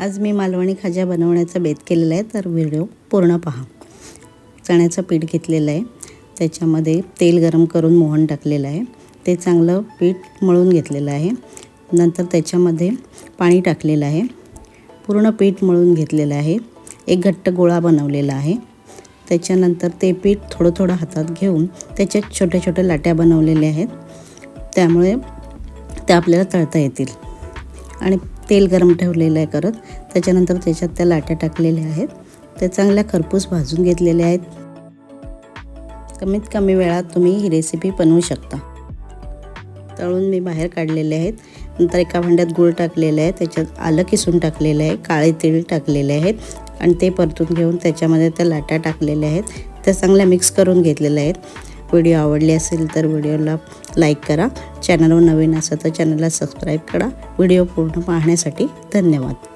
आज मी मालवणी खाजा बनवण्याचा बेत केलेला आहे, तर व्हिडिओ पूर्ण पहा। चण्याचं पीठ घेतलेलं आहे, त्याच्यामध्ये तेल गरम करून मोहन टाकलेलं आहे, ते चांगलं पीठ मळून घेतलेलं आहे। नंतर त्याच्यामध्ये पाणी टाकलेलं आहे, पूर्ण पीठ मळून घेतलेलं आहे, एक घट्ट गोळा बनवलेला आहे। त्याच्यानंतर ते पीठ थोडं थोडं हातात घेऊन त्याच्यात छोट्या छोट्या लाट्या बनवलेल्या आहेत, त्यामुळे ते आपल्याला तळता येतील। आणि तेल गरम ठेवलेलं आहे करत, त्याच्यानंतर त्याच्यात त्या लाट्या टाकलेल्या आहेत, ते चांगल्या खरपूस भाजून घेतलेल्या आहेत। कमीत कमी वेळात तुम्ही ही रेसिपी बनवू शकता। तळून मी बाहेर काढलेले आहेत। नंतर एका भांड्यात गूळ टाकलेला आहे, त्याच्यात आलं किसून टाकलेलं आहे, काळे तीळ टाकलेले आहेत आणि ते परतून घेऊन त्याच्यामध्ये त्या लाट्या टाकलेल्या आहेत, त्या चांगल्या मिक्स करून घेतलेल्या आहेत। व्हिडिओ आवडली असेल तर व्हिडिओला लाईक करा, चॅनलवर नवीन असेल तर चॅनलला सबस्क्राईब करा। व्हिडिओ पूर्ण पाहण्यासाठी धन्यवाद।